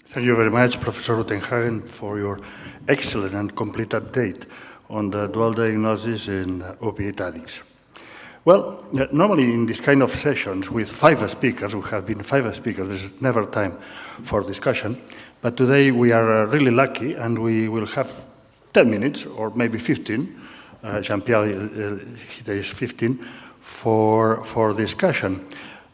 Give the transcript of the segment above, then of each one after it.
Thank you very much, Professor Utenhagen, for your excellent and complete update on the dual diagnosis in opiate addicts. Well, normally in this kind of sessions with 5 speakers, we have been 5 speakers, there's never time for discussion, but today we are really lucky and we will have 10 minutes or maybe 15, Jean-Pierre, there is 15, for discussion.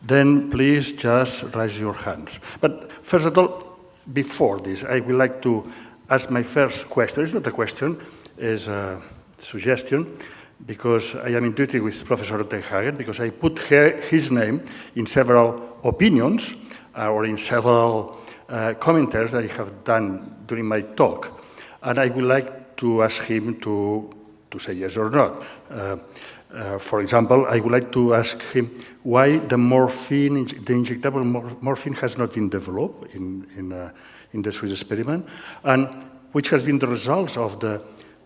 Then please just raise your hands. But first of all, before this, I would like to ask my first question. It's not a question, it's a suggestion, because I am intuitive with Professor Utenhagen, because I put his name in several opinions or in several commentaries that I have done during my talk. And I would like to ask him to say yes or not. For example, I would like to ask him why the morphine, the injectable morphine has not been developed in the Swiss experiment, and which has been the results of the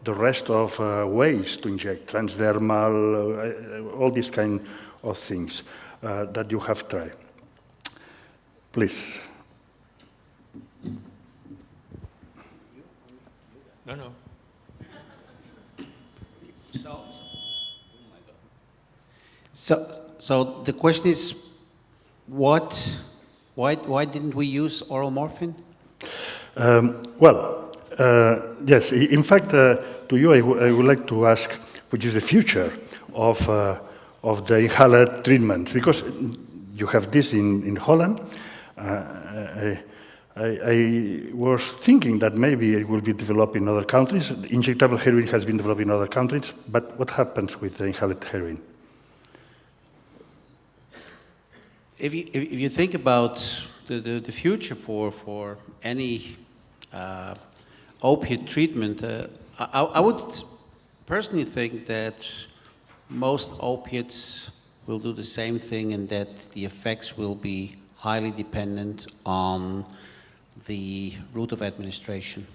rest of ways to inject, transdermal, all these kind of things that you have tried. Please. No. So the question is, why didn't we use oral morphine? Yes. In fact, to you, I would like to ask, which is the future of the inhaled treatments, because you have this in Holland. I was thinking that maybe it will be developed in other countries. Injectable heroin has been developed in other countries, but what happens with the inhaled heroin? If you think about the future for any opiate treatment, I would personally think that most opiates will do the same thing, and that the effects will be highly dependent on the route of administration.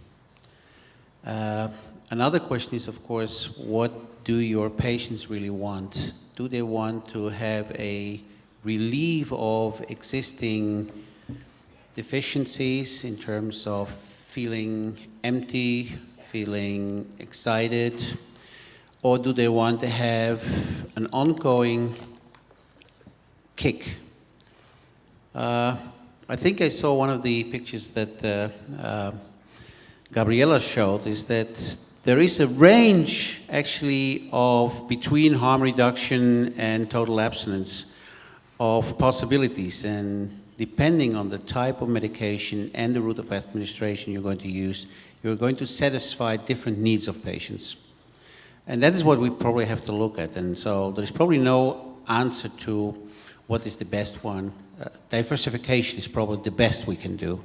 Another question is, of course, what do your patients really want? Do they want to have a relief of existing deficiencies in terms of feeling empty, feeling excited, or do they want to have an ongoing kick? I think I saw one of the pictures that Gabriela showed, is that there is a range actually of between harm reduction and total abstinence of possibilities, and depending on the type of medication and the route of administration you're going to use, you're going to satisfy different needs of patients. And that is what we probably have to look at. And so there's probably no answer to what is the best one. Diversification is probably the best we can do.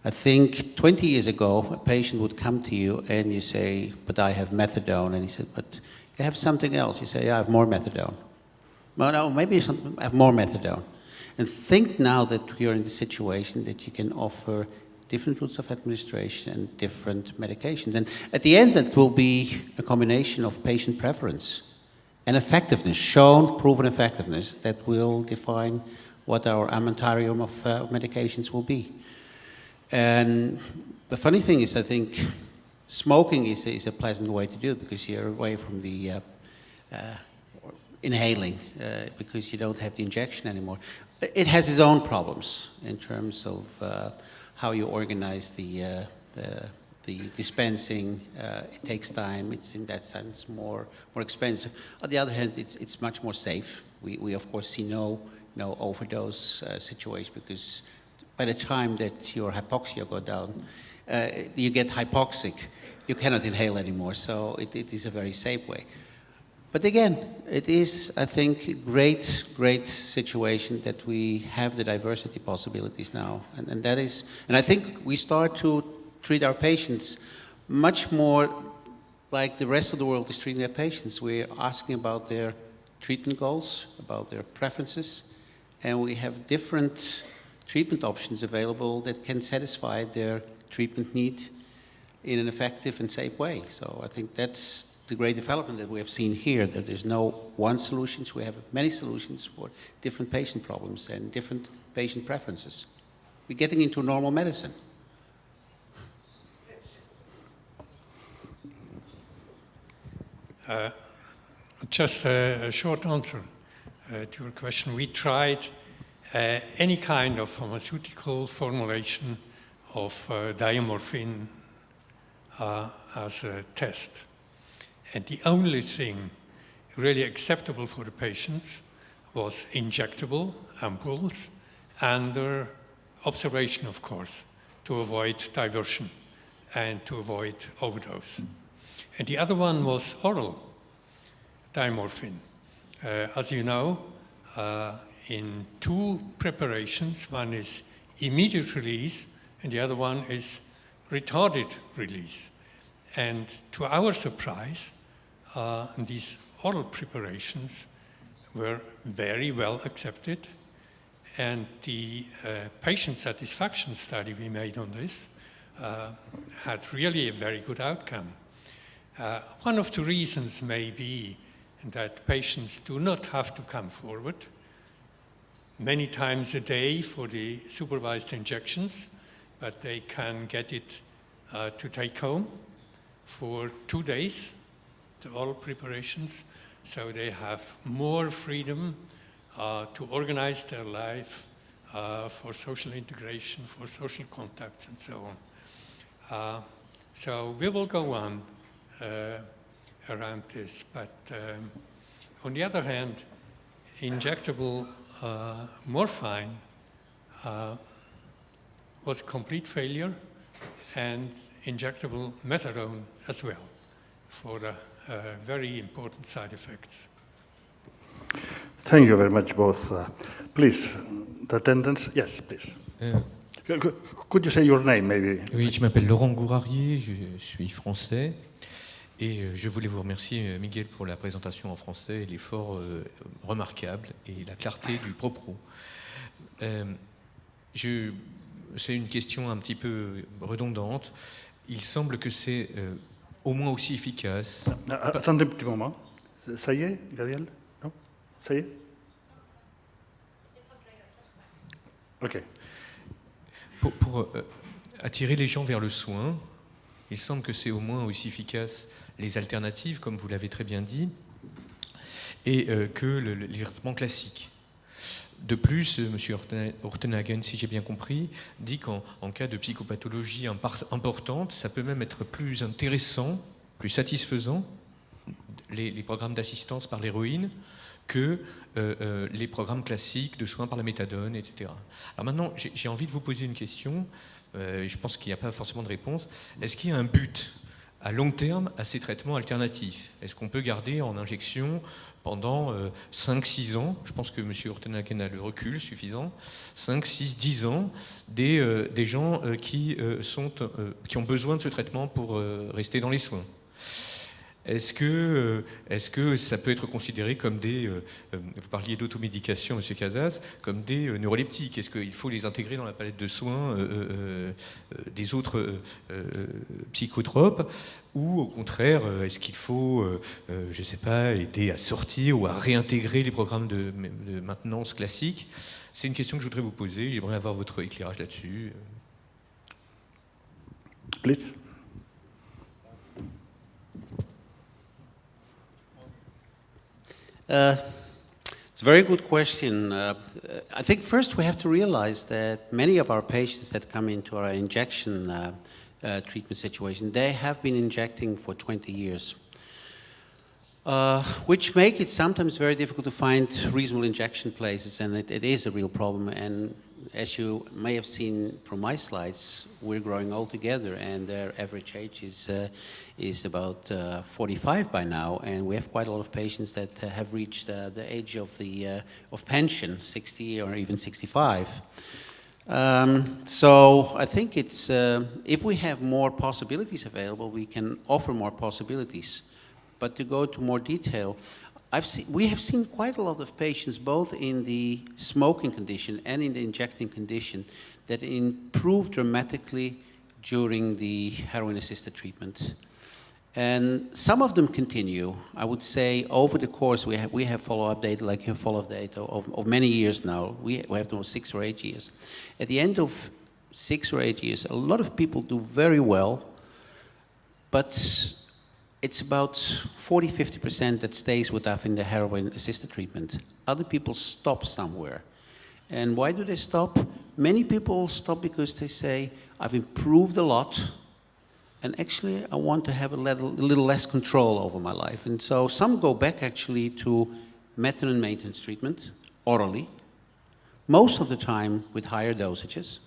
I think 20 years ago, a patient would come to you and you say, but I have methadone. And he said, but you have something else. You say, yeah, I have more methadone. Well, no, maybe I have more methadone. And think now that you're in the situation that you can offer different routes of administration and different medications. And at the end, that will be a combination of patient preference and effectiveness, shown, proven effectiveness, that will define what our armamentarium of medications will be. And the funny thing is, I think smoking is a pleasant way to do it, because you're away from the inhaling, because you don't have the injection anymore. It has its own problems in terms of how you organize the dispensing. It takes time. It's in that sense more expensive. On the other hand, it's much more safe. We of course see no overdose situation, because by the time that your hypoxia go down, you get hypoxic. You cannot inhale anymore. So it is a very safe way. But again, it is, I think, a great situation that we have the diversity possibilities now. And that is, and I think we start to treat our patients much more like the rest of the world is treating their patients. We're asking about their treatment goals, about their preferences, and we have different treatment options available that can satisfy their treatment need in an effective and safe way. So I think that's the great development that we have seen here, that there's no one solution. We have many solutions for different patient problems and different patient preferences. We're getting into normal medicine. Just a short answer to your question. We tried any kind of pharmaceutical formulation of diamorphine as a test. And the only thing really acceptable for the patients was injectable ampoules under observation, of course, to avoid diversion and to avoid overdose. And the other one was oral diamorphine. As you know, in two preparations, one is immediate release and the other one is retarded release. And to our surprise, these oral preparations were very well accepted, and the patient satisfaction study we made on this had really a very good outcome. One of the reasons may be that patients do not have to come forward many times a day for the supervised injections, but they can get it to take home for 2 days, the oral preparations, so they have more freedom to organize their life for social integration, for social contacts, and so on. So we will go on around this, but on the other hand, injectable morphine was a complete failure, and injectable methadone as well, for very important side effects. Thank you very much, both. Please, the attendants. Yes, please. Could you say your name, maybe? Oui, je m'appelle Laurent Gourarier, je suis français. Et je voulais vous remercier, Miguel, pour la présentation en français, l'effort remarquable et la clarté du propos. C'est une question un petit peu redondante. Il semble que c'est au moins aussi efficace. Attendez un petit moment. Ça y est, Gabriel? Non? Ça y est? OK. Pour attirer les gens vers le soin, il semble que c'est au moins aussi efficace les alternatives, comme vous l'avez très bien dit, et que les traitements classiques. De plus, M. Hortenhagen, si j'ai bien compris, dit qu'en cas de psychopathologie importante, ça peut même être plus intéressant, plus satisfaisant, les programmes d'assistance par l'héroïne, que les programmes classiques de soins par la méthadone, etc. Alors maintenant, j'ai envie de vous poser une question, je pense qu'il n'y a pas forcément de réponse. Est-ce qu'il y a un but à long terme à ces traitements alternatifs? Est-ce qu'on peut garder en injection pendant 5-6 ans, je pense que M. Hortenhagen a le recul suffisant, 5, 6, 10 ans, des gens qui ont besoin de ce traitement pour rester dans les soins? Est-ce que ça peut être considéré comme vous parliez d'automédication, M. Casas, comme des neuroleptiques? Est-ce qu'il faut les intégrer dans la palette de soins des autres psychotropes? Ou au contraire, est-ce qu'il faut, je ne sais pas, aider à sortir ou à réintégrer les programmes de maintenance classiques? C'est une question que je voudrais vous poser. J'aimerais avoir votre éclairage là-dessus. Please. It's a very good question. I think first we have to realize that many of our patients that come into our injection treatment situation, they have been injecting for 20 years, which make it sometimes very difficult to find reasonable injection places, and it is a real problem. And as you may have seen from my slides, we're growing old together, and their average age is about 45 by now, and we have quite a lot of patients that have reached the age of pension, 60 or even 65. So I think it's if we have more possibilities available, we can offer more possibilities. But to go to more detail, we have seen quite a lot of patients, both in the smoking condition and in the injecting condition, that improve dramatically during the heroin-assisted treatment. And some of them continue. I would say over the course, we have follow-up data, like you have follow-up data of many years now. We have almost 6 or 8 years. At the end of 6 or 8 years, a lot of people do very well, but it's about 40–50% that stays with us in the heroin-assisted treatment. Other people stop somewhere. And why do they stop? Many people stop because they say, I've improved a lot, and actually I want to have a little less control over my life. And so some go back actually to methadone maintenance treatment, orally, most of the time with higher dosages,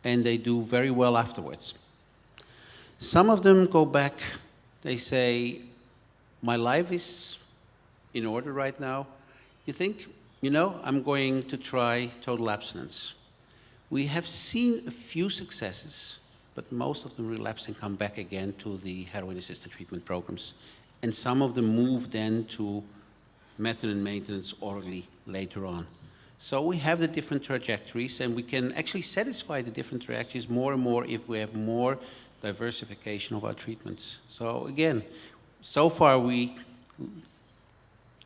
and they do very well afterwards. Some of them go back, they say, my life is in order right now. You think, I'm going to try total abstinence. We have seen a few successes, but most of them relapse and come back again to the heroin-assisted treatment programs. And some of them move then to methadone maintenance orally later on. So we have the different trajectories, and we can actually satisfy the different trajectories more and more if we have more diversification of our treatments. So again, so far we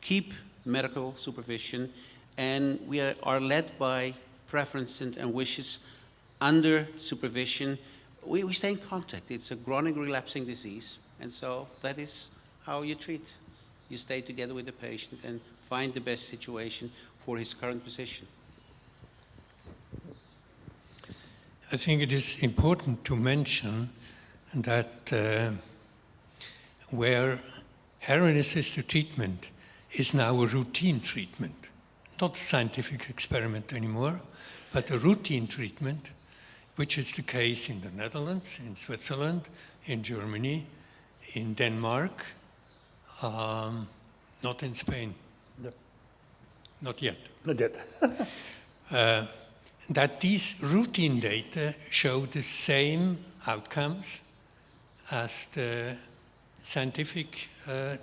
keep medical supervision, and we are led by preferences and wishes under supervision. We stay in contact. It's a chronic relapsing disease, and so that is how you treat. You stay together with the patient and find the best situation for his current position. I think it is important to mention that where heroin-assisted treatment is now a routine treatment, not a scientific experiment anymore, but a routine treatment, which is the case in the Netherlands, in Switzerland, in Germany, in Denmark, not in Spain. No. Not yet. Not yet. That these routine data show the same outcomes as the scientific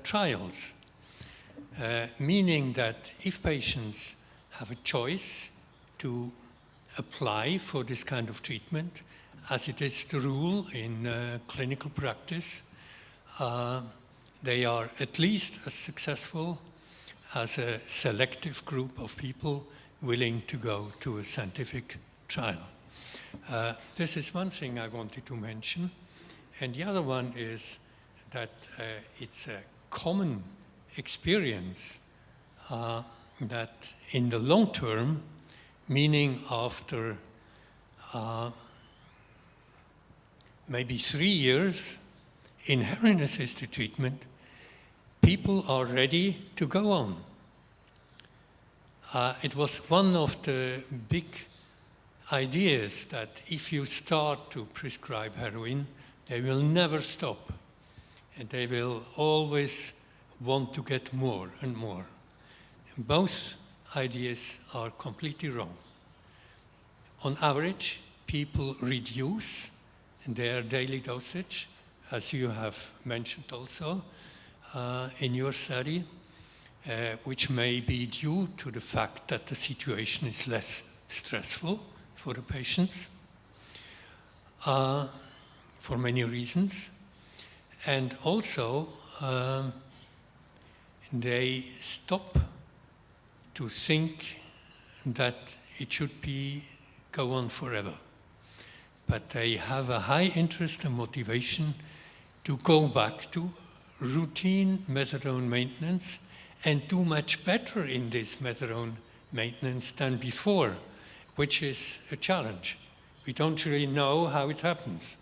trials, meaning that if patients have a choice to apply for this kind of treatment, as it is the rule in clinical practice, they are at least as successful as a selective group of people willing to go to a scientific trial. This is one thing I wanted to mention. And the other one is that it's a common experience that in the long term, meaning after maybe 3 years in heroin-assisted treatment, people are ready to go on. It was one of the big ideas that if you start to prescribe heroin, they will never stop. And they will always want to get more and more. Both ideas are completely wrong. On average, people reduce their daily dosage, as you have mentioned also in your study, which may be due to the fact that the situation is less stressful for the patients, for many reasons. And also, they stop to think that it should go on forever. But they have a high interest and motivation to go back to routine methadone maintenance and do much better in this methadone maintenance than before, which is a challenge. We don't really know how it happens.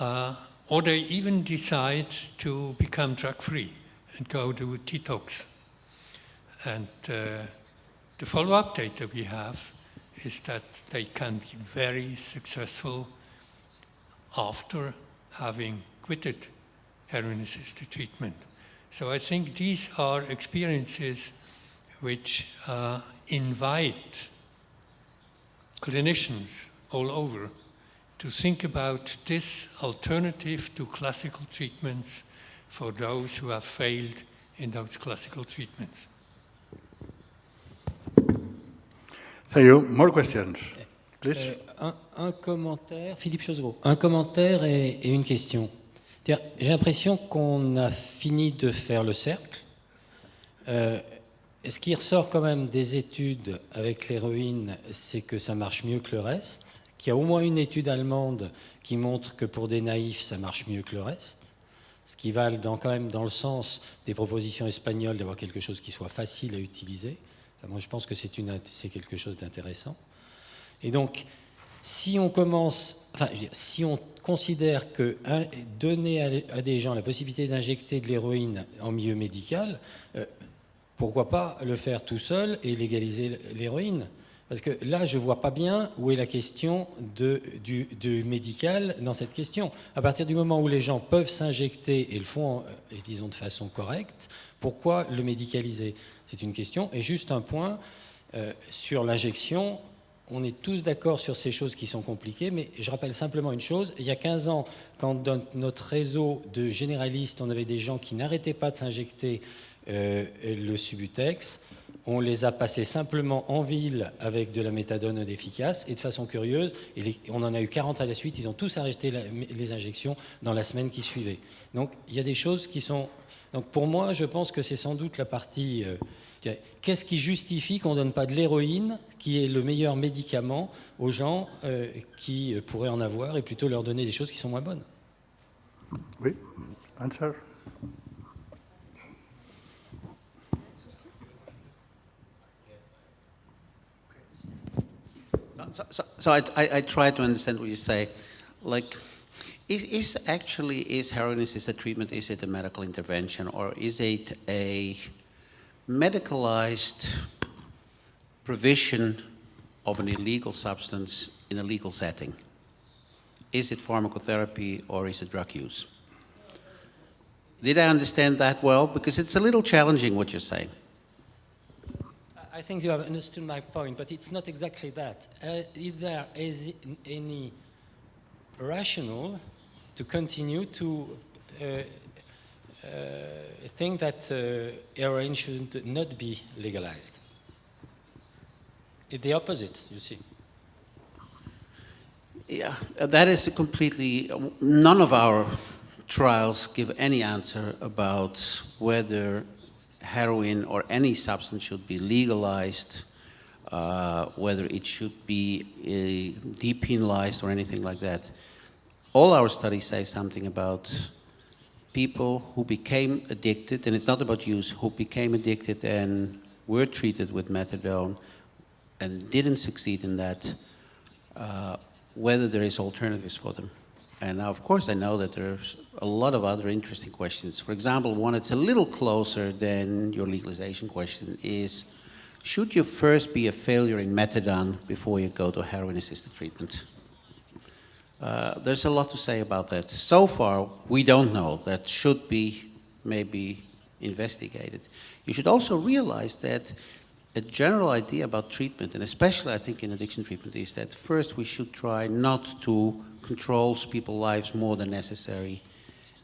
Or they even decide to become drug-free and go to detox. And the follow-up data we have is that they can be very successful after having quitted heroin-assisted treatment. So I think these are experiences which invite clinicians all over to think about this alternative to classical treatments for those who have failed in those classical treatments. Thank you. More questions, please. Un commentaire, Philippe Chosgros. Un commentaire et une question. J'ai l'impression qu'on a fini de faire le cercle. Ce qui ressort quand même des études avec l'héroïne, c'est que ça marche mieux que le reste, qu'il y a au moins une étude allemande qui montre que pour des naïfs, ça marche mieux que le reste. ce qui va quand même dans le sens des propositions espagnoles d'avoir quelque chose qui soit facile à utiliser. Enfin, moi, je pense que c'est quelque chose d'intéressant. Et donc, si on considère que donner à des gens la possibilité d'injecter de l'héroïne en milieu médical, pourquoi pas le faire tout seul et légaliser l'héroïne? Parce que là, je ne vois pas bien où est la question du médical dans cette question. À partir du moment où les gens peuvent s'injecter et le font, disons, de façon correcte, pourquoi le médicaliser? C'est une question. Et juste un point sur l'injection. On est tous d'accord sur ces choses qui sont compliquées, mais je rappelle simplement une chose. Il y a 15 ans, quand dans notre réseau de généralistes, on avait des gens qui n'arrêtaient pas de s'injecter le Subutex, on les a passés simplement en ville avec de la méthadone efficace, et de façon curieuse, on en a eu 40 à la suite, ils ont tous arrêté les injections dans la semaine qui suivait. Donc il y a des choses qui sont... Donc pour moi, je pense que c'est sans doute la partie... Qu'est-ce qui justifie qu'on ne donne pas de l'héroïne, qui est le meilleur médicament, aux gens qui pourraient en avoir, et plutôt leur donner des choses qui sont moins bonnes? Oui, answer. So I try to understand what you say. Like, is heroin-assisted treatment, is it a medical intervention, or is it a medicalized provision of an illegal substance in a legal setting? Is it pharmacotherapy or is it drug use? Did I understand that well? Because it's a little challenging what you're saying. I think you have understood my point, but it's not exactly that. Is there any rationale to continue to think that heroin should not be legalized? It's the opposite, you see. Yeah, that is a completely... None of our trials give any answer about whether heroin or any substance should be legalized, whether it should be depenalized or anything like that. All our studies say something about people who became addicted, and it's not about use, who became addicted and were treated with methadone and didn't succeed in that, whether there is alternatives for them. And now, of course, I know that there's a lot of other interesting questions. For example, one that's a little closer than your legalization question is, should you first be a failure in methadone before you go to heroin-assisted treatment? There's a lot to say about that. So far, we don't know. That should be maybe investigated. You should also realize that a general idea about treatment, and especially I think in addiction treatment, is that first we should try not to control people's lives more than necessary.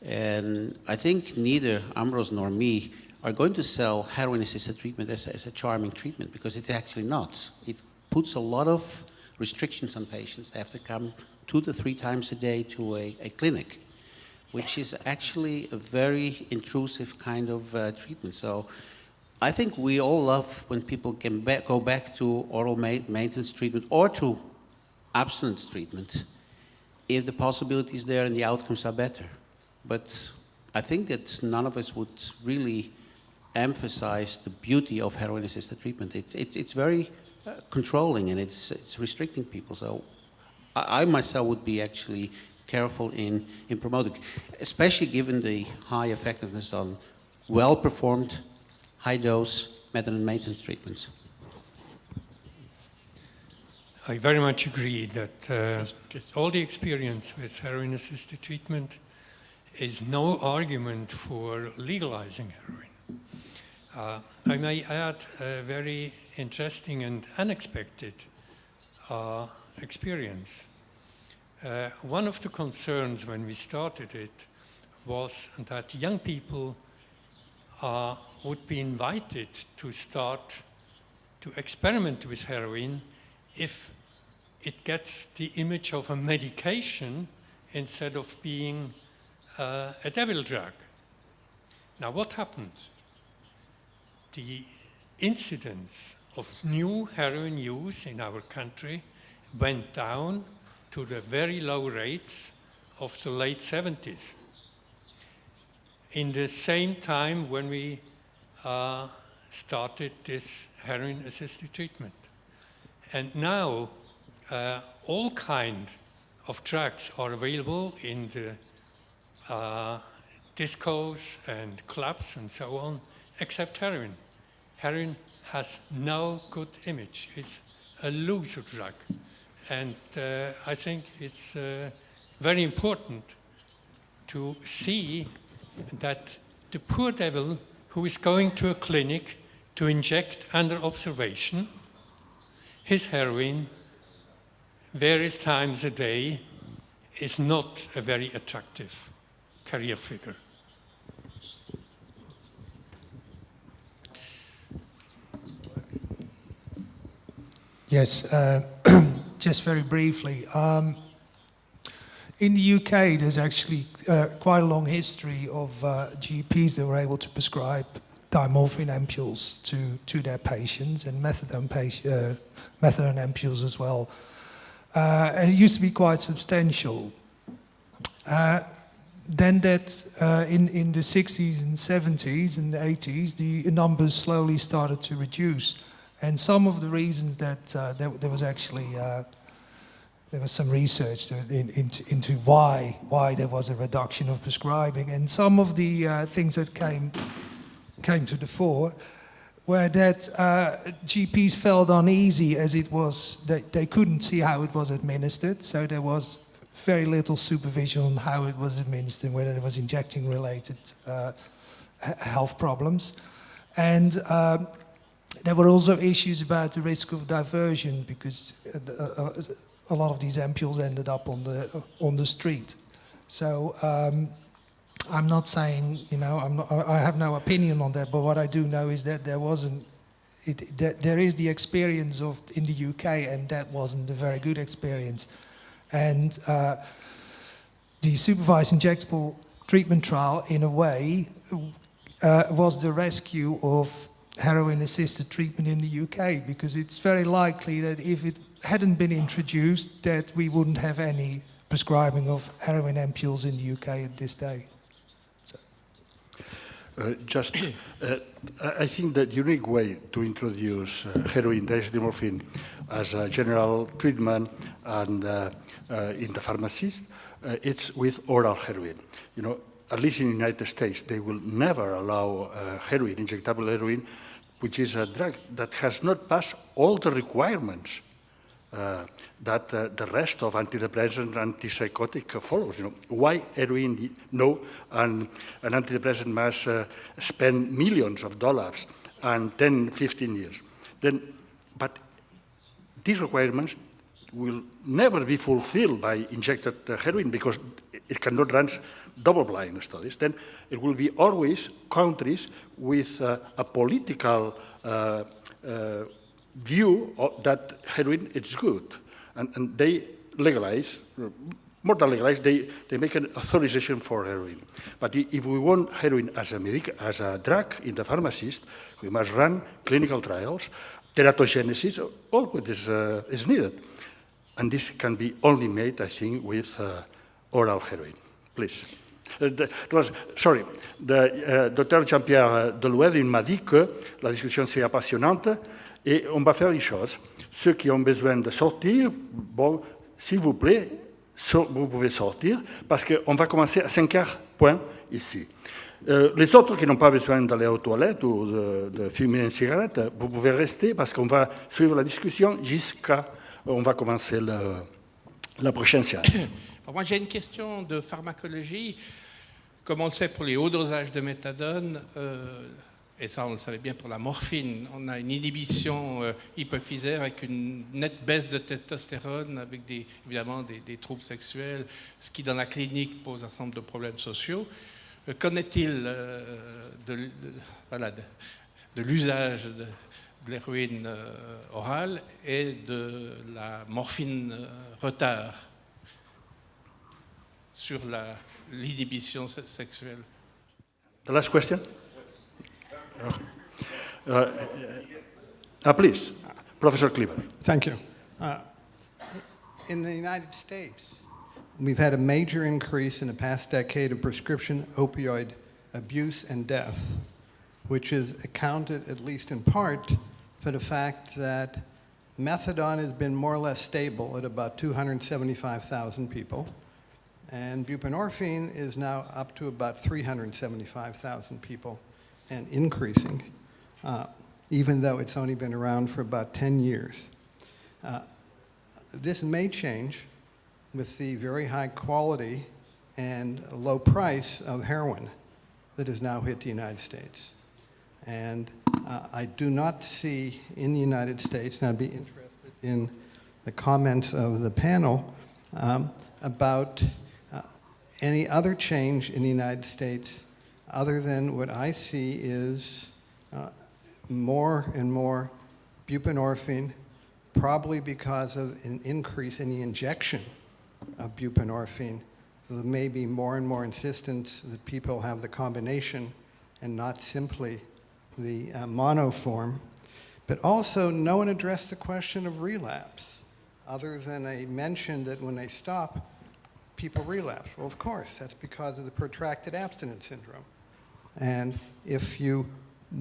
And I think neither Ambrose nor me are going to sell heroin-assisted treatment as a charming treatment, because it's actually not. It puts a lot of restrictions on patients. They have to come 2 to 3 times a day to a clinic, which is actually a very intrusive kind of treatment. So I think we all love when people can go back to oral maintenance treatment or to abstinence treatment if the possibility is there and the outcomes are better. But I think that none of us would really emphasize the beauty of heroin-assisted treatment. It's very controlling, and it's restricting people. So I myself would be actually careful in promoting, especially given the high effectiveness on well-performed, high-dose methadone maintenance treatments. I very much agree that all the experience with heroin-assisted treatment is no argument for legalizing heroin. I may add a very interesting and unexpected experience. One of the concerns when we started it was that young people would be invited to start to experiment with heroin if it gets the image of a medication instead of being a devil drug. Now, what happened? The incidence of new heroin use in our country went down to the very low rates of the late 70s. in the same time when we started this heroin-assisted treatment. And now all kinds of drugs are available in the discos and clubs and so on, except heroin. Heroin has no good image. It's a loser drug. And I think it's very important to see that the poor devil who is going to a clinic to inject under observation his heroin various times a day is not a very attractive career figure. Yes, just very briefly. In the UK, there's actually quite a long history of GPs that were able to prescribe diamorphine ampules to their patients and methadone ampules as well. And it used to be quite substantial. Then that in the 60s and 70s and the 80s, the numbers slowly started to reduce. And some of the reasons that there was actually there was some research into why there was a reduction of prescribing, and some of the things that came to the fore were that GPs felt uneasy as it was that they couldn't see how it was administered, so there was very little supervision on how it was administered, whether it was injecting related health problems, and there were also issues about the risk of diversion because a lot of these ampules ended up on the street. So I'm not saying, I have no opinion on that, but what I do know is that there is the experience in the UK, and that wasn't a very good experience. And the supervised injectable treatment trial, in a way, was the rescue of heroin-assisted treatment in the UK, because it's very likely that if it hadn't been introduced, that we wouldn't have any prescribing of heroin ampules in the UK at this day. So. I think that unique way to introduce heroin, morphine, as a general treatment and in the pharmacies, it's with oral heroin. At least in the United States, they will never allow heroin, injectable heroin, which is a drug that has not passed all the requirements that the rest of antidepressant and antipsychotic follows. Why heroin? No, and an antidepressant must spend millions of dollars and 10, 15 years. But these requirements will never be fulfilled by injected heroin because it cannot run double-blind studies. Then it will be always countries with a political view that heroin is good. And they legalize, more than legalize, they make an authorization for heroin. But if we want heroin as a drug in the pharmacist, we must run clinical trials, teratogenesis, all what is needed. And this can be only made, I think, with oral heroin. Please. Docteur Jean-Pierre Delouet m'a dit que la discussion c'est passionnante et on va faire une chose. Ceux qui ont besoin de sortir, bon, s'il vous plaît, vous pouvez sortir parce qu'on va commencer à 5h point ici. Les autres qui n'ont pas besoin d'aller aux toilettes ou de fumer une cigarette, vous pouvez rester parce qu'on va suivre la discussion jusqu'à on va commencer la prochaine séance. Moi, j'ai une question de pharmacologie. Comme on le sait pour les hauts dosages de méthadone, et ça on le savait bien pour la morphine, on a une inhibition hypophysaire avec une nette baisse de testostérone, avec évidemment des troubles sexuels, ce qui dans la clinique pose un certain nombre de problèmes sociaux. Qu'en est-il de l'usage de l'héroïne orale et de la morphine retard sur l'inhibition sexuelle? The last question? Please, Professor Kleber. Thank you. In the United States, we've had a major increase in the past decade of prescription opioid abuse and death, which is accounted, at least in part, for the fact that methadone has been more or less stable at about 275,000 people, and buprenorphine is now up to about 375,000 people and increasing, even though it's only been around for about 10 years. This may change with the very high quality and low price of heroin that has now hit the United States. And I do not see in the United States, and I'd be interested in the comments of the panel about any other change in the United States other than what I see is more and more buprenorphine, probably because of an increase in the injection of buprenorphine. There may be more and more insistence that people have the combination and not simply the mono form. But also, no one addressed the question of relapse, other than a mention that when they stop, people relapse. Well, of course, that's because of the protracted abstinence syndrome. And if you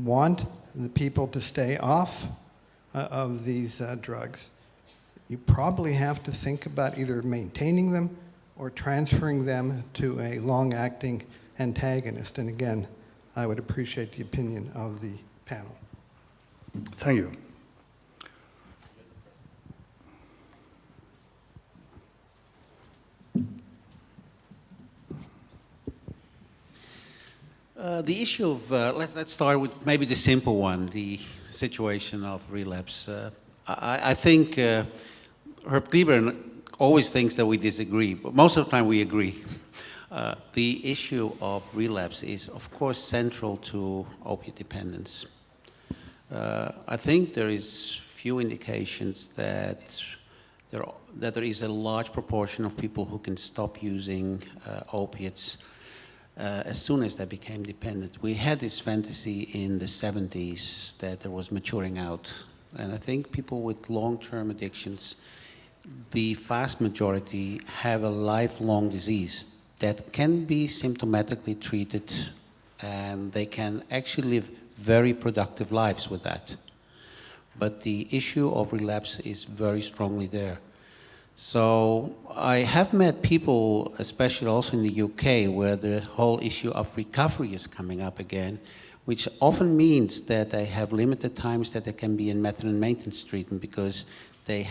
want the people to stay off of these drugs, you probably have to think about either maintaining them or transferring them to a long-acting antagonist. And again, I would appreciate the opinion of the panel. Thank you. The issue of, let's start with maybe the simple one, the situation of relapse. I think Herb Kleber always thinks that we disagree, but most of the time we agree. The issue of relapse is, of course, central to opiate dependence. I think there is few indications that there is a large proportion of people who can stop using opiates as soon as they became dependent. We had this fantasy in the 70s that there was maturing out. And I think people with long-term addictions, the vast majority have a lifelong disease that can be symptomatically treated, and they can actually live very productive lives with that. But the issue of relapse is very strongly there. So I have met people, especially also in the UK, where the whole issue of recovery is coming up again, which often means that they have limited times that they can be in methadone maintenance treatment because they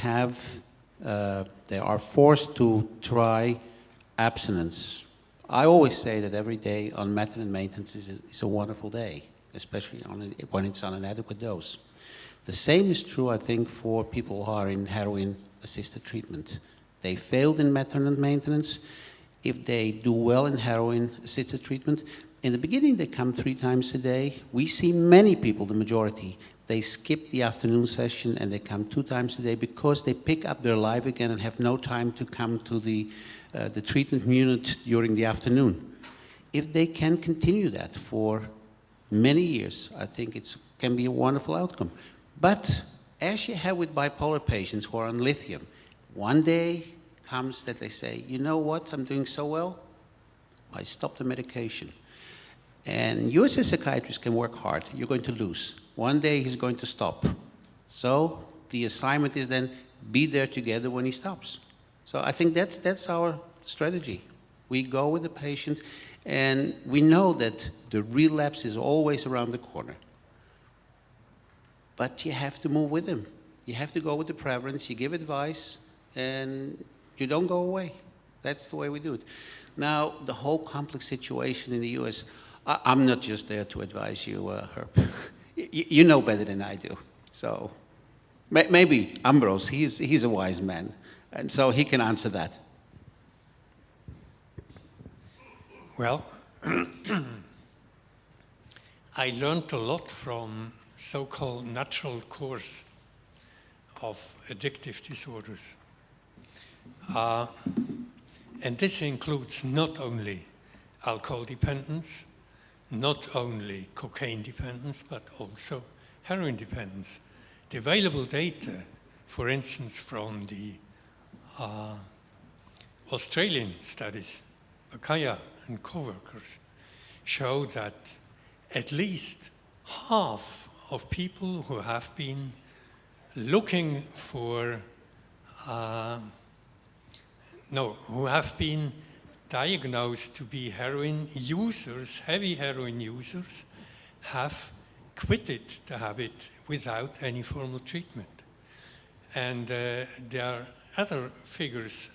are forced to try abstinence. I always say that every day on methadone maintenance is a wonderful day, especially when it's on an adequate dose. The same is true, I think, for people who are in heroin-assisted treatment. They failed in methadone maintenance. If they do well in heroin-assisted treatment, in the beginning they come 3 times a day. We see many people, the majority, they skip the afternoon session and they come 2 times a day because they pick up their life again and have no time to come to the treatment unit during the afternoon. If they can continue that for many years, I think it can be a wonderful outcome. But as you have with bipolar patients who are on lithium, one day comes that they say, you know what, I'm doing so well, I stop the medication. And you as a psychiatrist can work hard, you're going to lose. One day he's going to stop. So the assignment is then be there together when he stops. So I think that's our strategy. We go with the patient and we know that the relapse is always around the corner. But you have to move with him. You have to go with the preference, you give advice, and you don't go away. That's the way we do it. Now, the whole complex situation in the US, I'm not just there to advise you, Herb. You know better than I do. So maybe Ambrose, he's a wise man, and so he can answer that. Well, I learned a lot from so-called natural course of addictive disorders. And this includes not only alcohol dependence, not only cocaine dependence, but also heroin dependence. The available data, for instance, from the Australian studies, Bakaya and co-workers, show that at least half of people who have been looking for, who have been diagnosed to be heroin users, heavy heroin users, have quitted the habit without any formal treatment. And there are other figures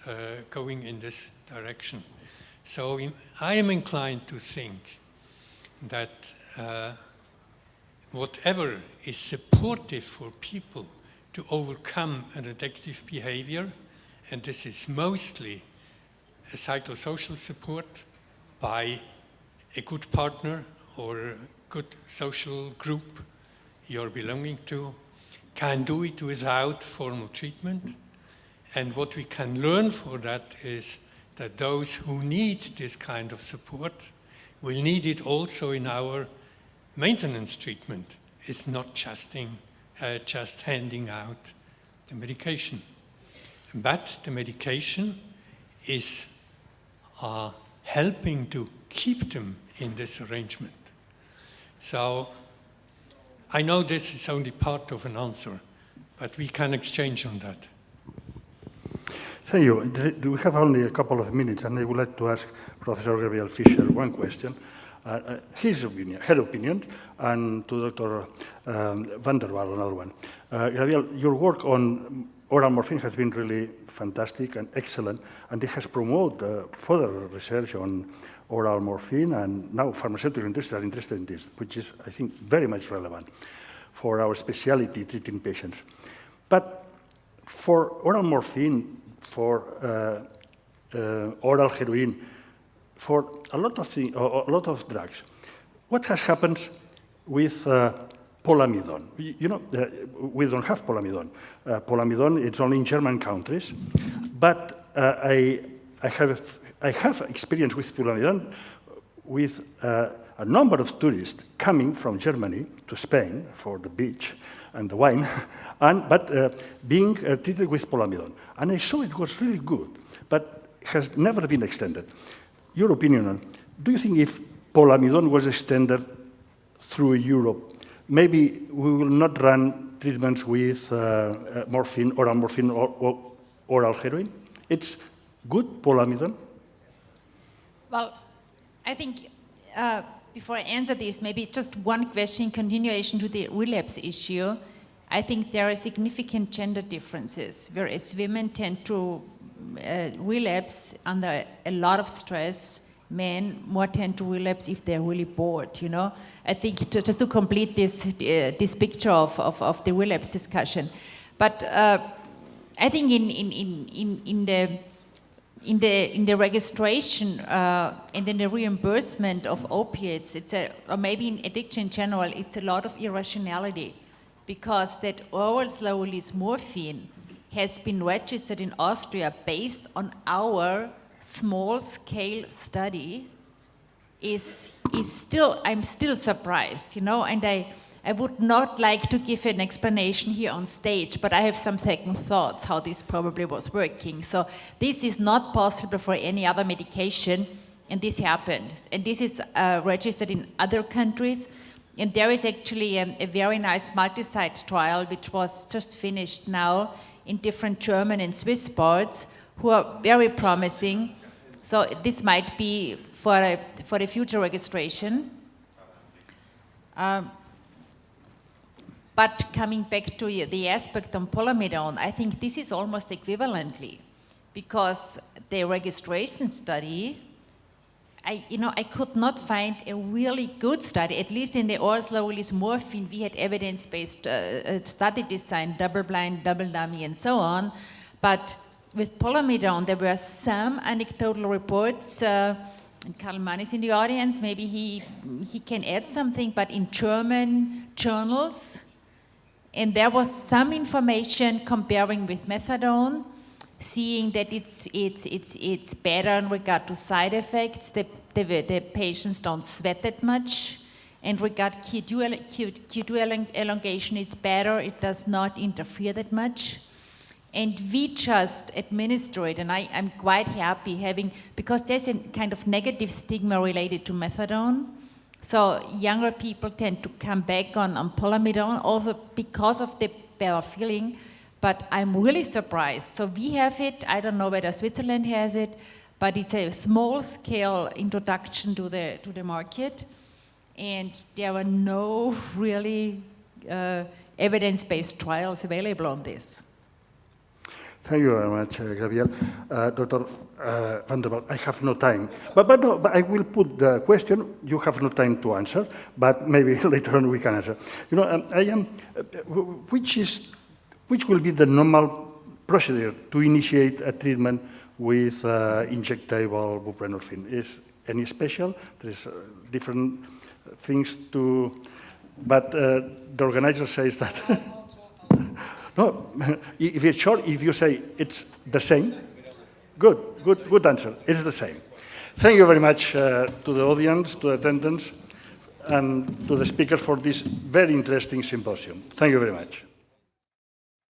going in this direction. So I am inclined to think that whatever is supportive for people to overcome an addictive behavior, and this is mostly a psychosocial support by a good partner or a good social group you're belonging to, can do it without formal treatment. And what we can learn for that is that those who need this kind of support will need it also in our maintenance treatment. It's not just handing out the medication. But the medication is helping to keep them in this arrangement. So I know this is only part of an answer, but we can exchange on that. Thank you. We have only a couple of minutes, and I would like to ask Professor Gabriel Fischer one question. Her opinion, and to Dr. van der Waal another one. Gabriel, your work on oral morphine has been really fantastic and excellent, and it has promoted further research on oral morphine, and now pharmaceutical industry are interested in this, which is, I think, very much relevant for our specialty treating patients. But for oral morphine, for oral heroin, for a lot of drugs, what has happened with polamidone? We don't have polamidone. Polamidone, it's only in German countries, but I have experience with polamidone with a number of tourists coming from Germany to Spain for the beach and the wine, but being treated with polamidone. And I saw it was really good, but has never been extended. Your opinion on, do you think if polamidone was extended through Europe, maybe we will not run treatments with morphine, or oral heroin? It's good, polamidone? Well, I think before I answer this, maybe just one question in continuation to the relapse issue. I think there are significant gender differences, whereas women tend to relapse under a lot of stress. Men more tend to relapse if they're really bored, you know. I think just to complete this picture of the relapse discussion. But I think in the registration and in the reimbursement of opiates, or maybe in addiction in general, it's a lot of irrationality, because that oral slow-release morphine has been registered in Austria based on our small-scale study I'm still surprised, you know, and I would not like to give an explanation here on stage, but I have some second thoughts how this probably was working. So this is not possible for any other medication, and this happens. And this is registered in other countries. And there is actually a very nice multi-site trial which was just finished now in different German and Swiss boards who are very promising. So this might be for the future registration. But coming back to the aspect on polamidone, I think this is almost equivalently, because the registration study, I could not find a really good study, at least in the oral slow-release morphine. We had evidence-based study design, double-blind, double-dummy, and so on. But with polamidone, there were some anecdotal reports. And Karl Mann is in the audience. Maybe he can add something. But in German journals, and there was some information comparing with methadone, seeing that it's better in regard to side effects. The patients don't sweat that much. And regard Q2 elongation, it's better. It does not interfere that much. And we just administer it, and I'm quite happy having, because there's a kind of negative stigma related to methadone. So younger people tend to come back on polamidone also because of the better feeling, but I'm really surprised. So we have it, I don't know whether Switzerland has it, but it's a small-scale introduction to the market, and there were no really evidence-based trials available on this. Thank you very much, Gabriel. Dr. Van der Wal, I have no time. But I will put the question. You have no time to answer, but maybe later on we can answer. You know, which will be the normal procedure to initiate a treatment with injectable buprenorphine? Is any special? There's different things to, but the organizer says that. No, if it's short, if you say it's the same, good answer. It's the same. Thank you very much to the audience, to the attendants, and to the speakers for this very interesting symposium. Thank you very much.